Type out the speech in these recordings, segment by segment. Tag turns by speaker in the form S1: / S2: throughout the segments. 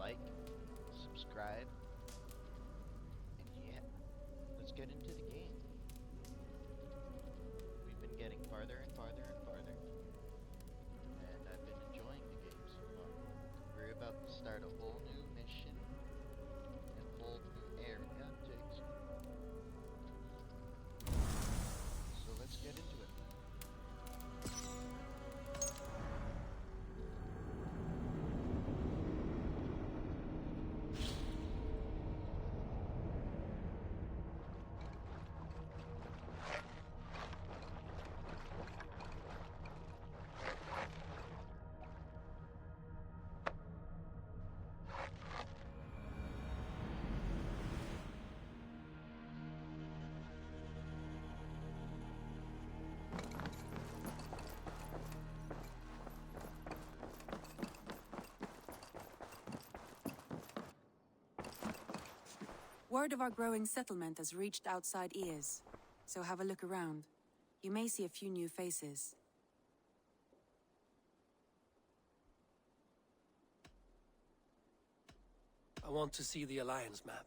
S1: like, subscribe, and yeah, let's get into the game. We've been getting farther and farther and farther, and I've been enjoying the game so far. We're about to start a whole new mission and whole new area to explore. So let's get into it.
S2: Word of our growing settlement has reached outside ears, so have a look around. You may see a few new faces.
S3: I want to see the Alliance map.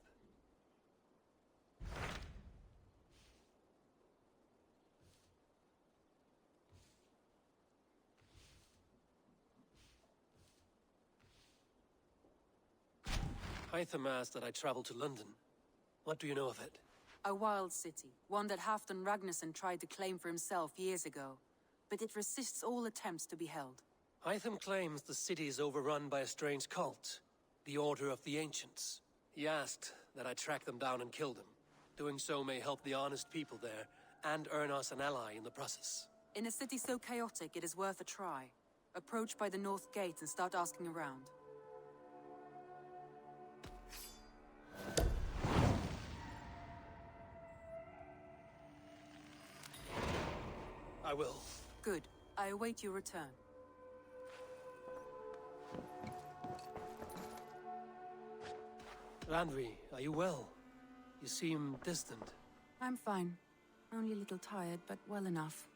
S3: Hytham asked that I travel to London. What do you know of it?
S2: A wild city, one that Halfdan Ragnarsson tried to claim for himself years ago. But it resists all attempts to be held.
S3: Hytham claims the city is overrun by a strange cult, the Order of the Ancients. He asked that I track them down and kill them. Doing so may help the honest people there, and earn us an ally in the process.
S2: In a city so chaotic, it is worth a try. Approach by the North Gate and start asking around.
S3: I will.
S2: Good. I await your return.
S3: Randvi, are you well? You seem distant.
S2: I'm fine. Only a little tired, but well enough.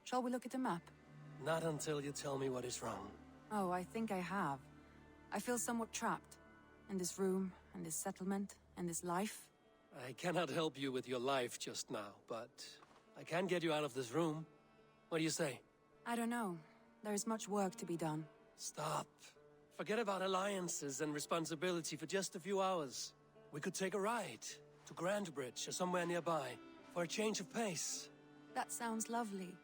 S2: Shall we look at the map?
S3: Not until you tell me what is wrong.
S2: Oh, I think I have. I feel somewhat trapped. In this room, and this settlement, and this life.
S3: I cannot help you with your life just now, but I can get you out of this room. What do you say?
S2: I don't know. There is much work to be done.
S3: Stop. Forget about alliances and responsibility for just a few hours. We could take a ride to Grandbridge or somewhere nearby for a change of pace.
S2: That sounds lovely.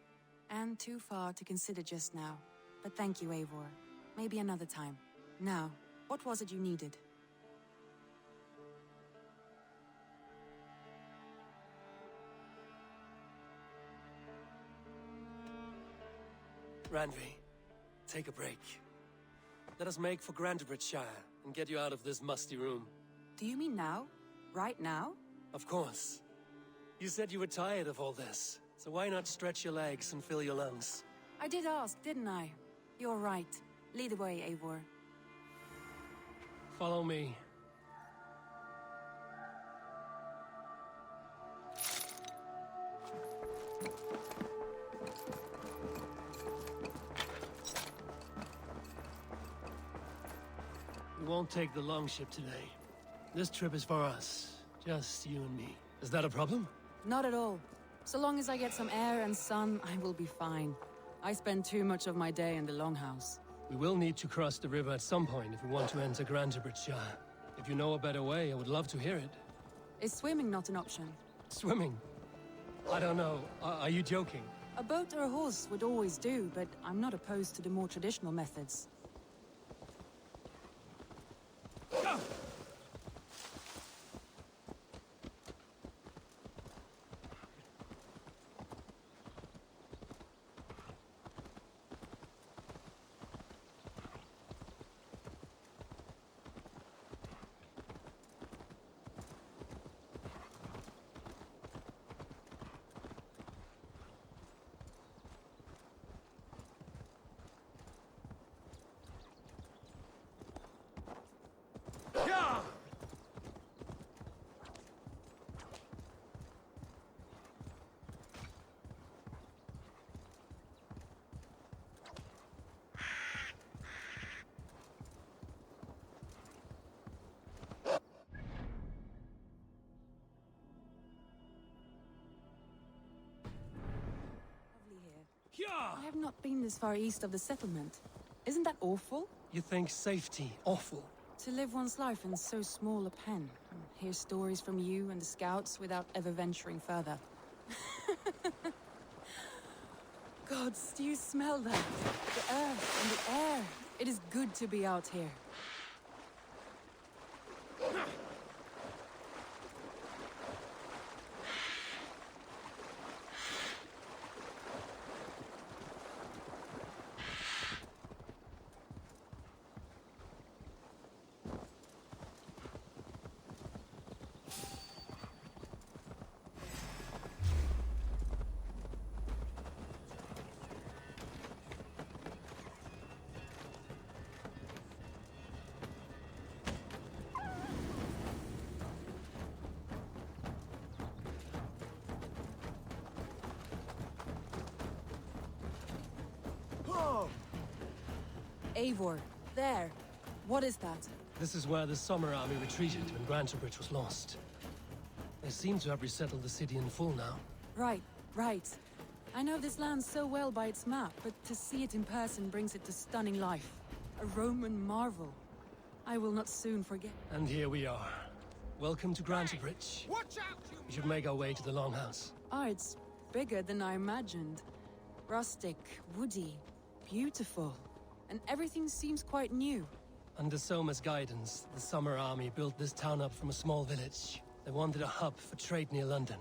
S2: And too far to consider just now. But thank you, Eivor. Maybe another time. Now, what was it you needed?
S3: Randvi, take a break. Let us make for Grandbridgeshire and get you out of this musty room.
S2: Do you mean now? Right now?
S3: Of course. You said you were tired of all this, so why not stretch your legs and fill your lungs?
S2: I did ask, didn't I? You're right. Lead the way, Eivor.
S3: Follow me. We won't take the longship today. This trip is for us. Just you and me. Is that a problem?
S2: Not at all. So long as I get some air and sun, I will be fine. I spend too much of my day in the longhouse.
S3: We will need to cross the river at some point if we want to enter Grandbridgeshire. If you know a better way, I would love to hear it.
S2: Is swimming not an option?
S3: Swimming? I don't know. Are you joking?
S2: A boat or a horse would always do, but I'm not opposed to the more traditional methods. I have not been this far east of the settlement. Isn't that awful?
S3: You think safety awful?
S2: To live one's life in so small a pen, and hear stories from you and the scouts without ever venturing further. Gods, do you smell that? The earth and the air. It is good to be out here. Eivor, there. What is that?
S3: This is where the Summer Army retreated when Grantebridge was lost. They seem to have resettled the city in full now.
S2: Right, right. I know this land so well by its map, but to see it in person brings it to stunning life. A Roman marvel. I will not soon forget.
S3: And here we are. Welcome to Grantebridge.
S4: Watch out, you...
S3: We should make our way to the Longhouse.
S2: Ah, it's bigger than I imagined. Rustic, woody, beautiful. And everything seems quite new.
S3: Under Soma's guidance, the Summer Army built this town up from a small village. They wanted a hub for trade near London,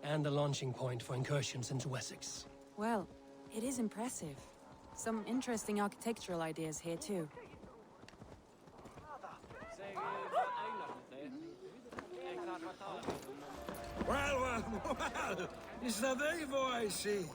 S3: and a launching point for incursions into Wessex.
S2: Well, it is impressive. Some interesting architectural ideas here too.
S4: Well, is that Eivor I see?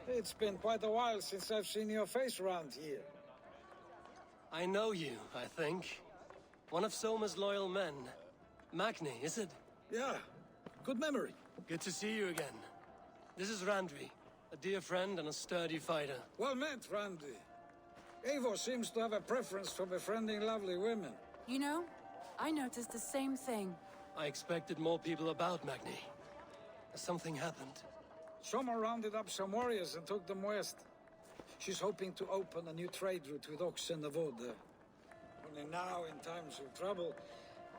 S4: It's been quite a while since I've seen your face around here.
S3: I know you, I think. One of Soma's loyal men. Magni, is it?
S4: Yeah, good memory.
S3: Good to see you again. This is Randvi, a dear friend and a sturdy fighter.
S4: Well met, Randy. Eivor seems to have a preference for befriending lovely women.
S2: You know, I noticed the same thing.
S3: I expected more people about Magni. Something happened.
S4: Soma rounded up some warriors and took them west. She's hoping to open a new trade route with oxen of wood there. Only now, in times of trouble,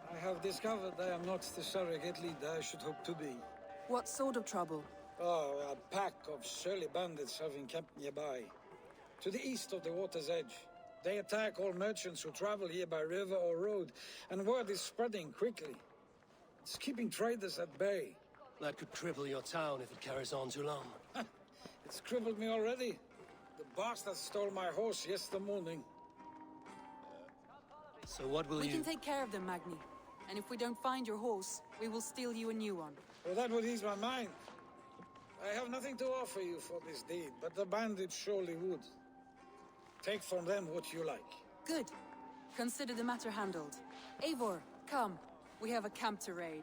S4: I have discovered I am not the surrogate leader I should hope to be.
S2: What sort of trouble?
S4: Oh, a pack of surly bandits have encamped nearby. To the east of the water's edge. They attack all merchants who travel here by river or road, and word is spreading quickly. It's keeping traders at bay.
S3: That could cripple your town if it carries on too long.
S4: It's crippled me already. The bastard stole my horse yesterday morning.
S3: So what will
S2: We
S3: you...
S2: can take care of them, Magni. And if we don't find your horse, we will steal you a new one.
S4: Well, that would ease my mind. I have nothing to offer you for this deed, but the bandits surely would. Take from them what you like.
S2: Good. Consider the matter handled. Eivor, come. We have a camp to raid.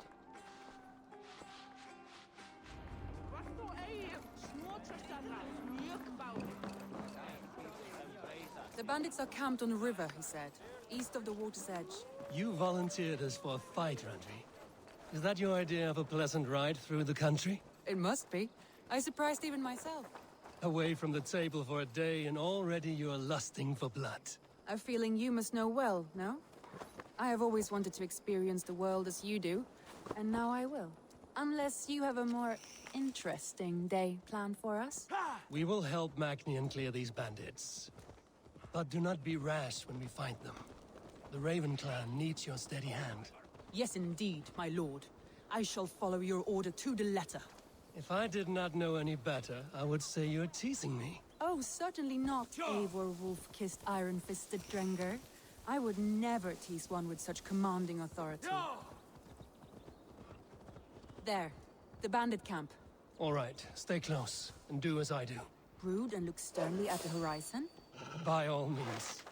S2: The bandits are camped on a river, he said, east of the water's edge.
S3: You volunteered us for a fight, Randvi. Is that your idea of a pleasant ride through the country?
S2: It must be. I surprised even myself.
S3: Away from the table for a day and already you are lusting for blood.
S2: A feeling you must know well, no? I have always wanted to experience the world as you do, and now I will. Unless you have a more interesting day planned for us?
S3: We will help Magnian clear these bandits. But do not be rash when we find them. The Raven clan needs your steady hand.
S2: Yes, indeed, my lord. I shall follow your order to the letter.
S3: If I did not know any better, I would say you're teasing me.
S2: Oh, certainly not, Eivor wolf-kissed iron-fisted Drenger. I would never tease one with such commanding authority. There, the bandit camp.
S3: All right, stay close, and do as I do.
S2: brood and look sternly at the horizon?
S3: By all means.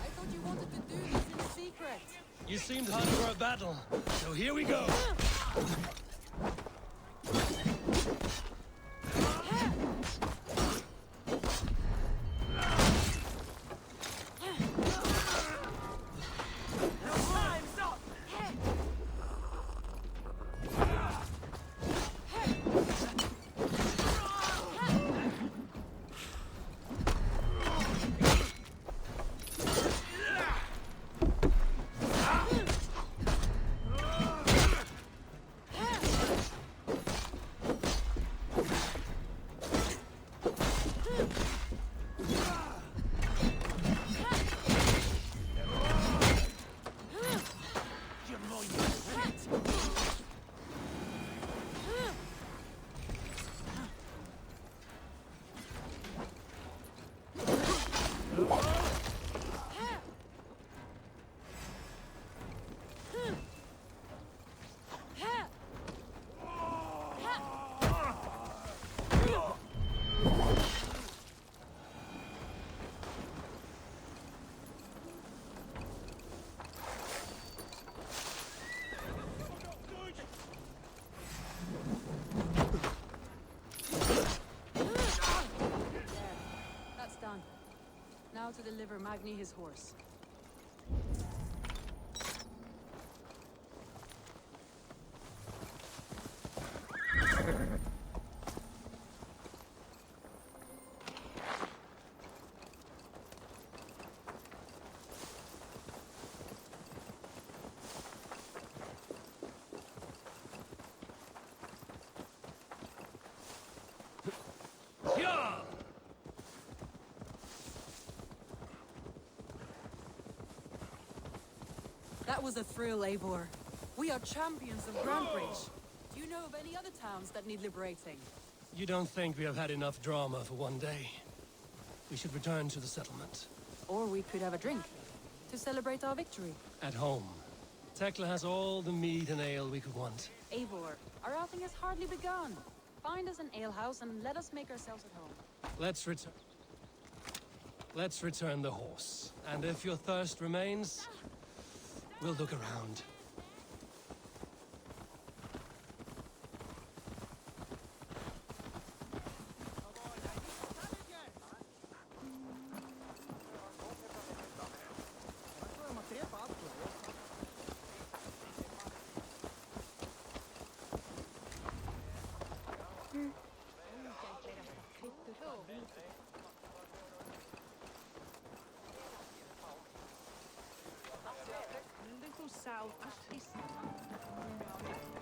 S2: I thought you wanted to do this in secret.
S3: You seemed hot for a battle, so here we go.
S2: That's done. Now to deliver Magni his horse.
S3: Yeah!
S2: That was a thrill, Eivor. We are champions of Grandbridge. Do you know of any other towns that need liberating?
S3: You don't think we have had enough drama for one day? We should return to the settlement.
S2: Or we could have a drink to celebrate our victory.
S3: At home. Tekla has all the mead and ale we could want.
S2: Eivor, our outing has hardly begun. Find us an alehouse and let us make ourselves at home.
S3: Let's return the horse. And if your thirst remains, we'll look around.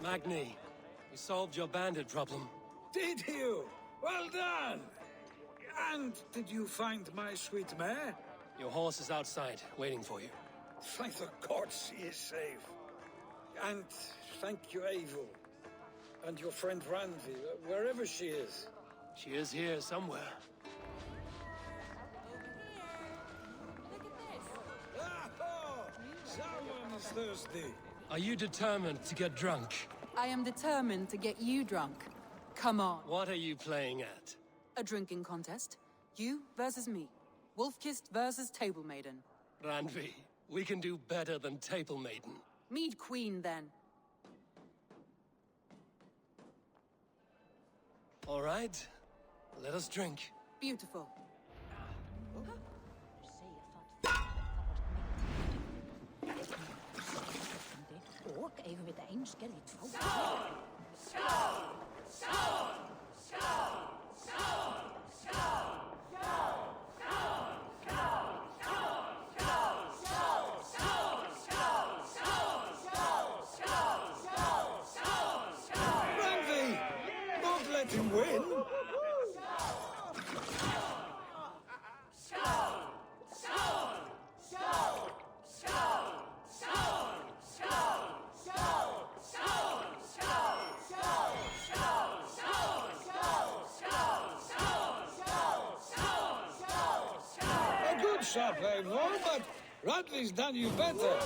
S3: Magni, we solved your bandit problem.
S4: Did you? Well done! And did you find my sweet mare?
S3: Your horse is outside, waiting for you.
S4: Thank the gods she is safe. And thank you, Eivor. And your friend Randvi, wherever she is.
S3: She is here somewhere.
S4: Ah-ho! Someone is thirsty.
S3: Are you determined to get drunk?
S2: I am determined to get you drunk. Come on.
S3: What are you playing at?
S2: A drinking contest. You versus me. Wolf-kissed versus Table Maiden.
S3: Randvi, we can do better than Table Maiden.
S2: Mead Queen, then.
S3: All right, let us drink.
S2: Beautiful.
S4: Randvi! Don't let him win! A good shot, Eivor, but Radley's done you better.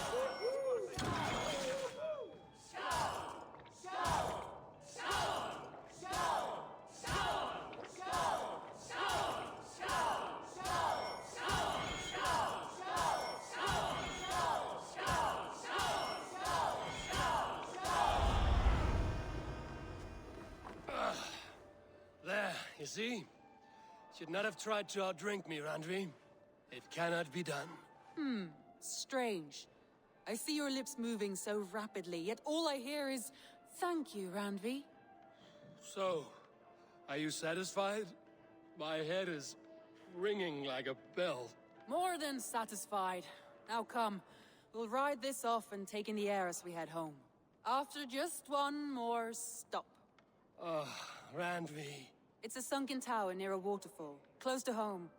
S3: You see? Should not have tried to outdrink me, Randvi. It cannot be done.
S2: Strange. I see your lips moving so rapidly, yet all I hear is, "Thank you, Randvi."
S3: So, are you satisfied? My head is ringing like a bell.
S2: More than satisfied. Now come, we'll ride this off and take in the air as we head home. After just one more stop.
S3: Randvi.
S2: It's a sunken tower near a waterfall, close to home.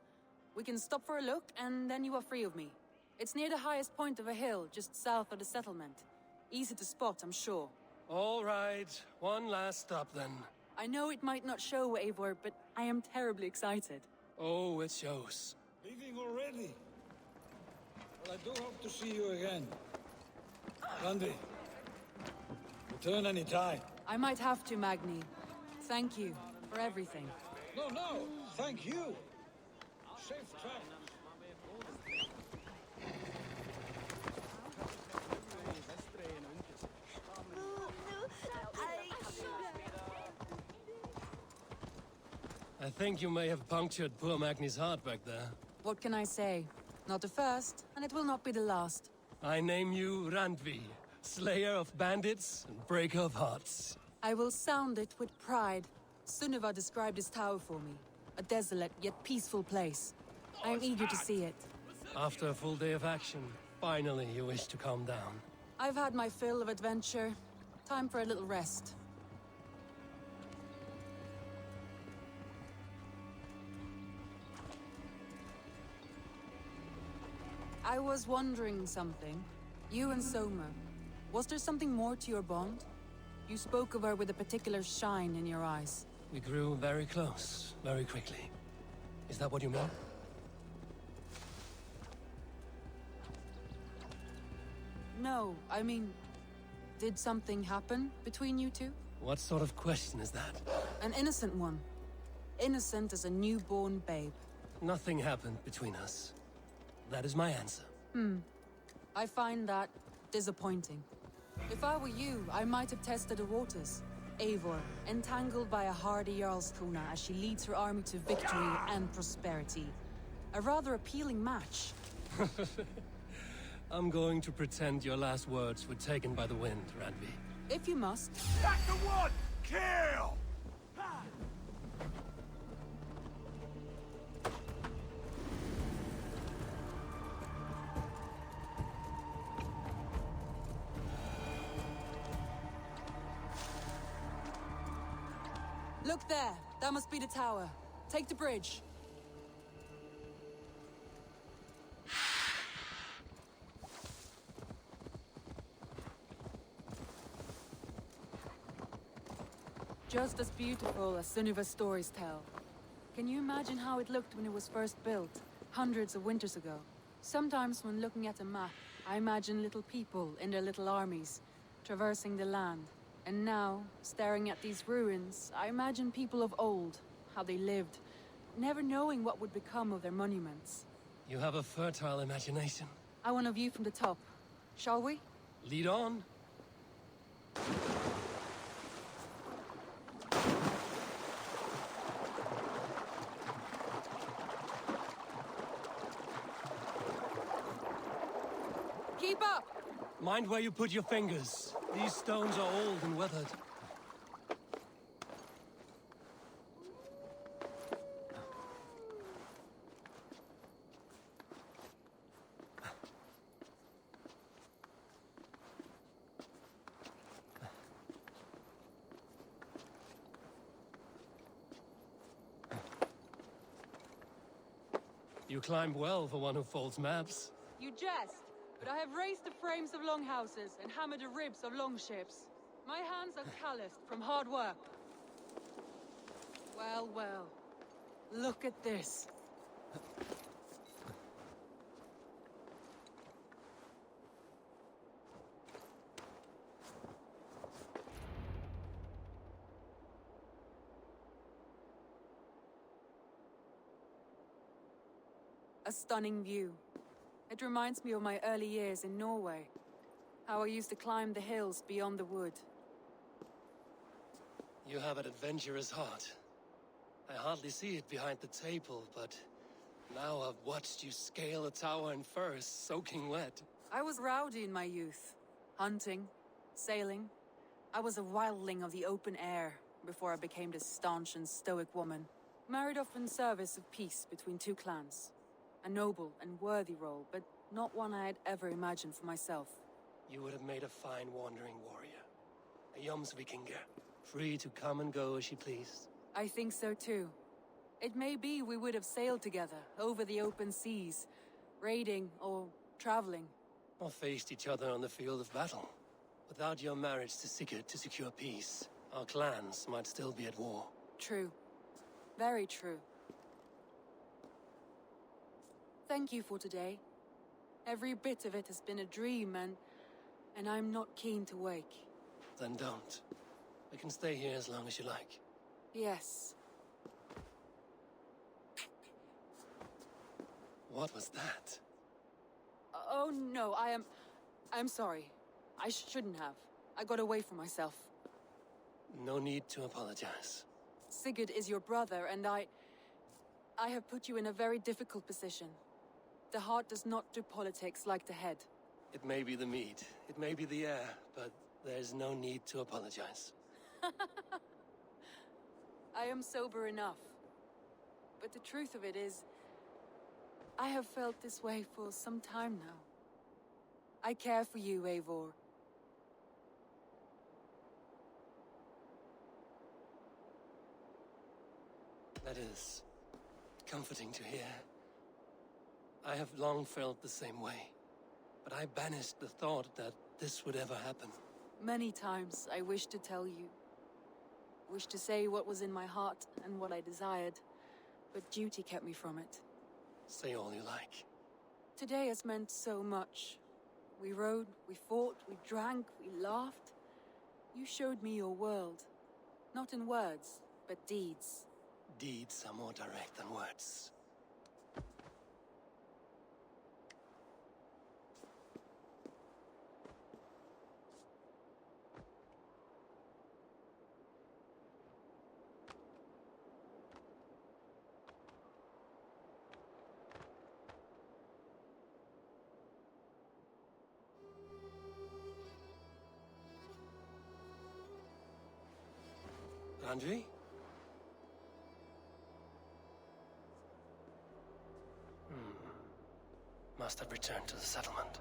S2: We can stop for a look, and then you are free of me. It's near the highest point of a hill, just south of the settlement. Easy to spot, I'm sure.
S3: All right, one last stop then.
S2: I know it might not show, Eivor, but I am terribly excited.
S3: Oh, it shows.
S4: Leaving already? Well, I do hope to see you again. Randy, return any time.
S2: I might have to, Magni. Thank you for everything.
S4: No, thank you. Safe travel.
S3: I think you may have punctured poor Magni's heart back there.
S2: What can I say? Not the first, and it will not be the last.
S3: I name you Randvi, slayer of bandits and breaker of hearts.
S2: I will sound it with pride. Sunniva described this tower for me. A desolate yet peaceful place. I am eager to see it.
S3: After a full day of action, finally you wish to calm down.
S2: I've had my fill of adventure. Time for a little rest. I was wondering something. You and Soma. Was there something more to your bond? You spoke of her with a particular shine in your eyes.
S3: We grew very close, very quickly. Is that what you mean?
S2: No, I mean... Did something happen between you two?
S3: What sort of question is that?
S2: An innocent one. Innocent as a newborn babe.
S3: Nothing happened between us. That is my answer.
S2: I find that disappointing. If I were you, I might have tested the waters. Eivor, entangled by a hardy Jarlskona as she leads her army to victory and prosperity. A rather appealing match.
S3: I'm going to pretend your last words were taken by the wind, Randvi.
S2: If you must.
S5: That's the one! Kill!
S2: Look there. That must be the tower. Take the bridge. Just as beautiful as Sunniva's stories tell. Can you imagine how it looked when it was first built, hundreds of winters ago? Sometimes when looking at a map, I imagine little people in their little armies, traversing the land. And now, staring at these ruins, I imagine people of old, how they lived, never knowing what would become of their monuments.
S3: You have a fertile imagination.
S2: I want a view from the top. Shall we?
S3: Lead on.
S2: Keep up!
S3: Mind where you put your fingers. These stones are old and weathered. You climb well for one who folds maps.
S2: You jest, but I have raised the frames of longhouses and hammered the ribs of longships. My hands are calloused from hard work. Well, well. Look at this. A stunning view. It reminds me of my early years in Norway. How I used to climb the hills beyond the wood.
S3: You have an adventurous heart. I hardly see it behind the table, but now I've watched you scale a tower in furs, soaking wet.
S2: I was rowdy in my youth. Hunting, sailing. I was a wildling of the open air before I became this staunch and stoic woman. Married off in service of peace between two clans. A noble and worthy role, but not one I had ever imagined for myself.
S3: You would have made a fine wandering warrior. A Jomsvikinger, free to come and go as she pleased.
S2: I think so too. It may be we would have sailed together over the open seas, raiding or traveling.
S3: Or faced each other on the field of battle. Without your marriage to Sigurd to secure peace, our clans might still be at war.
S2: True. Very true. Thank you for today. Every bit of it has been a dream, and I'm not keen to wake.
S3: Then don't. We can stay here as long as you like.
S2: Yes.
S3: What was that?
S2: Oh no, I'm sorry. I shouldn't have. I got away from myself.
S3: No need to apologize.
S2: Sigurd is your brother, and I have put you in a very difficult position. The heart does not do politics like the head.
S3: It may be the meat, it may be the air, but there's no need to apologize.
S2: I am sober enough. But the truth of it is, I have felt this way for some time now. I care for you, Eivor.
S3: That is comforting to hear. I have long felt the same way, but I banished the thought that this would ever happen.
S2: Many times I wished to tell you. Wished to say what was in my heart and what I desired, but duty kept me from it.
S3: Say all you like.
S2: Today has meant so much. We rode, we fought, we drank, we laughed. You showed me your world. Not in words, but deeds.
S3: Deeds are more direct than words. Andri? Must have returned to the settlement.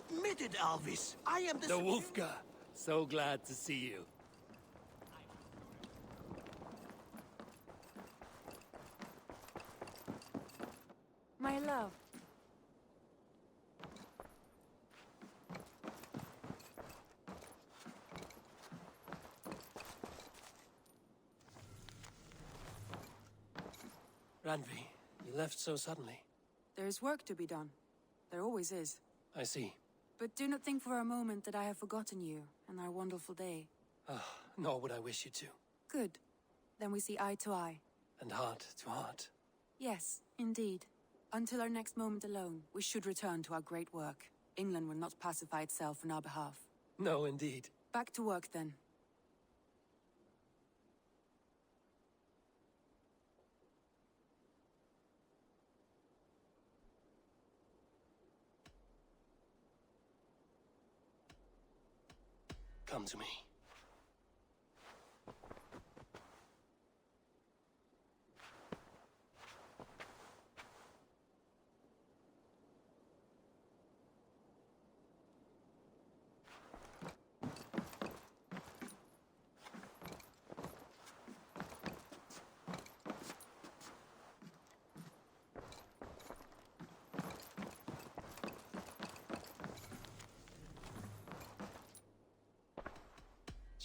S5: Admitted, Alvis. I am
S3: The Wolfgar. So glad to see you.
S2: My love.
S3: Randvi, you left so suddenly.
S2: There is work to be done. There always is.
S3: I see.
S2: But do not think for a moment that I have forgotten you and our wonderful day.
S3: Nor would I wish you to.
S2: Good. Then we see eye to eye.
S3: And heart to heart.
S2: Yes, indeed. Until our next moment alone, we should return to our great work. England will not pacify itself on our behalf.
S3: No, indeed.
S2: Back to work, then.
S3: Come to me.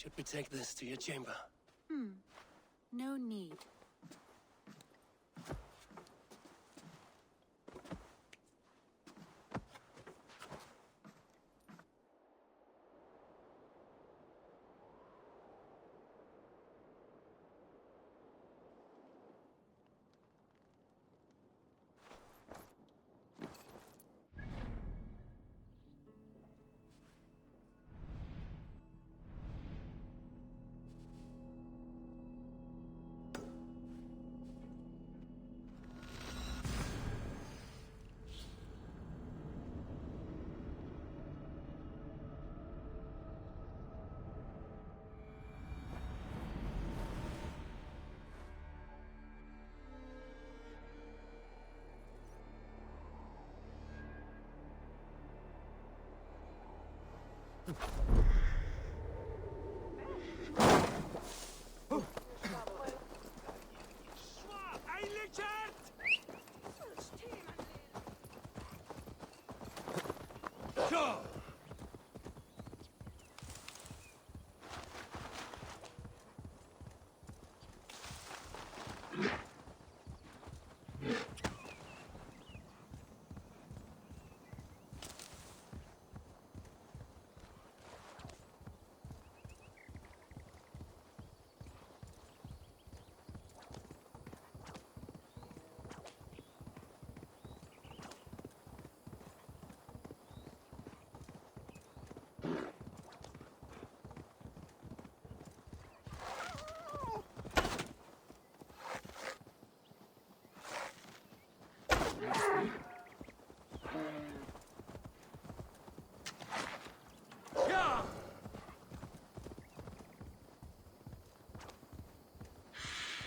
S3: Should we take this to your chamber?
S2: No need.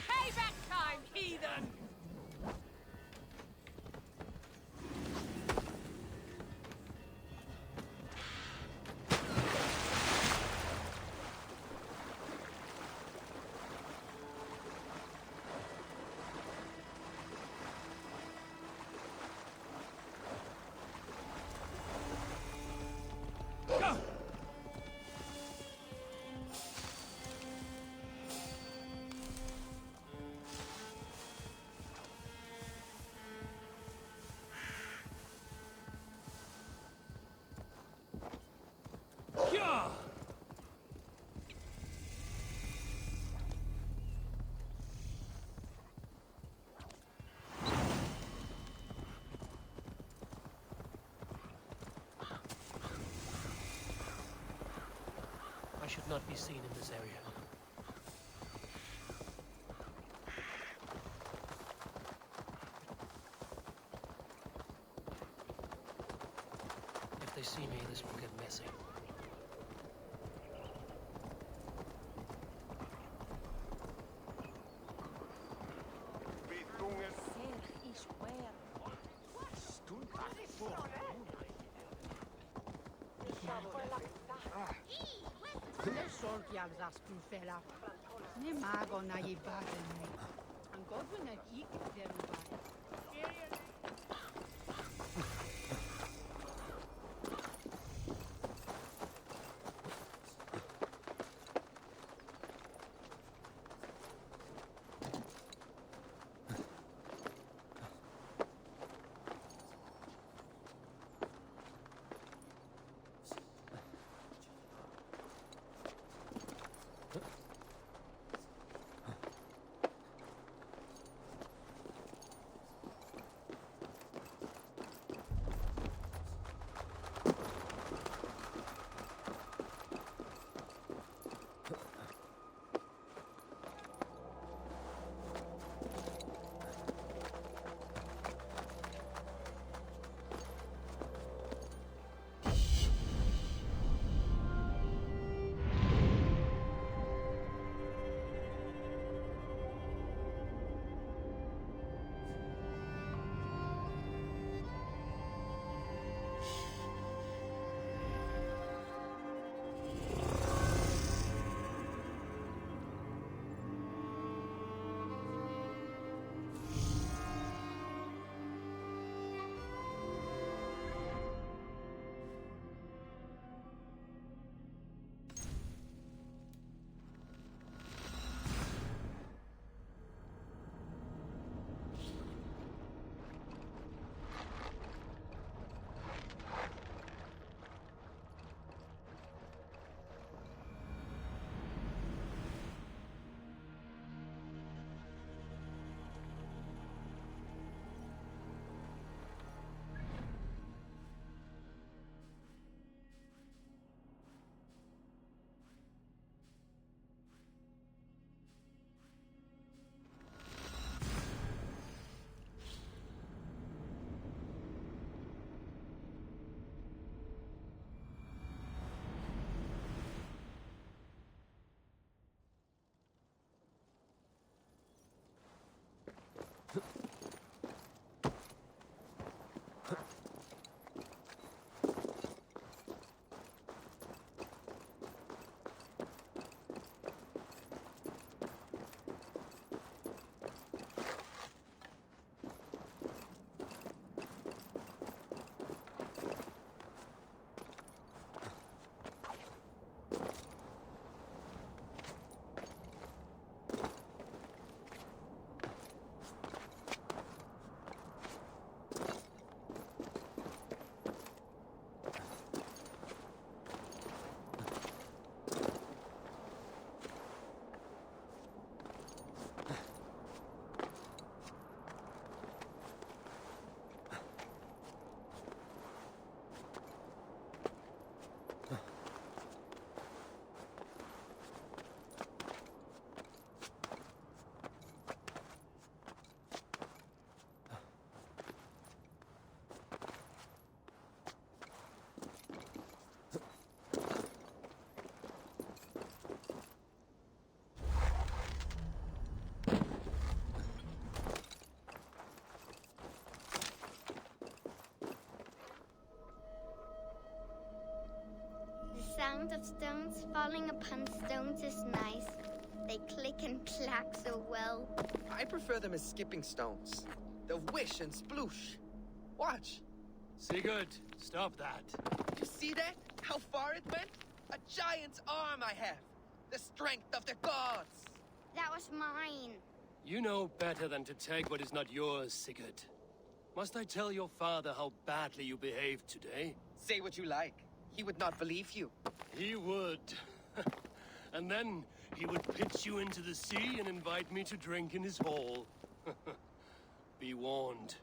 S6: Payback time, heathen!
S3: I should not be seen in this area. If they see me, this will get messy.
S6: Sorgial zaspufela. Ne mago na je baden. An godwyn ag ik derwai.
S7: sound of stones falling upon stones is nice. They click and clack so well.
S8: I prefer them as skipping stones. The whish and sploosh. Watch.
S3: Sigurd, stop that.
S8: You see that? How far it went? A giant's arm I have. The strength of the gods.
S7: That was mine.
S3: You know better than to take what is not yours, Sigurd. Must I tell your father how badly you behaved today?
S8: Say what you like. He would not believe you.
S3: He would. And then he would pitch you into the sea and invite me to drink in his hall. Be warned.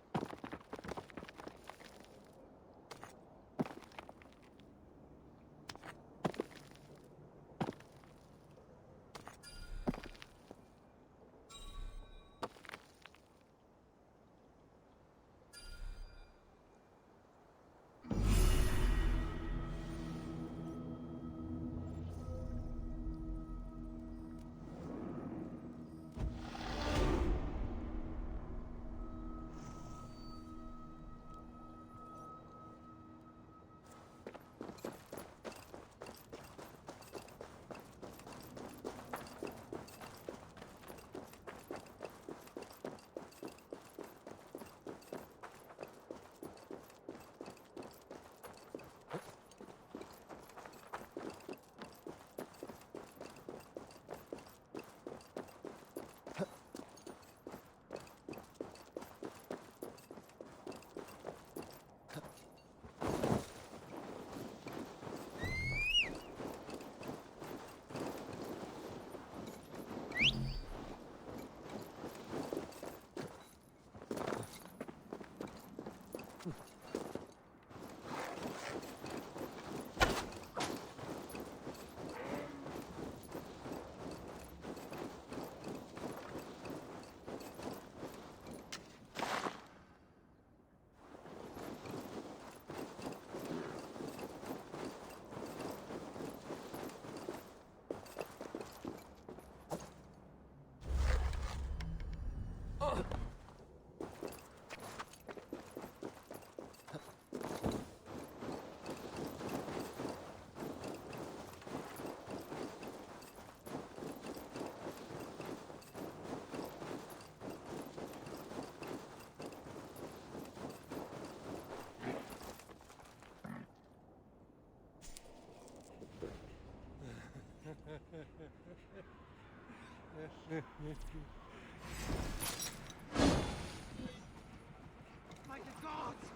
S8: Like the gods!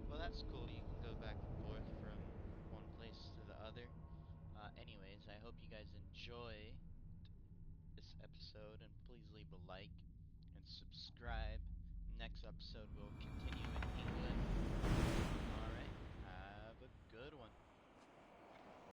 S1: Well, that's cool. You can go back and forth from one place to the other. Anyways, I hope you guys enjoy this episode, and please leave a like and subscribe. Next episode, we'll continue in England.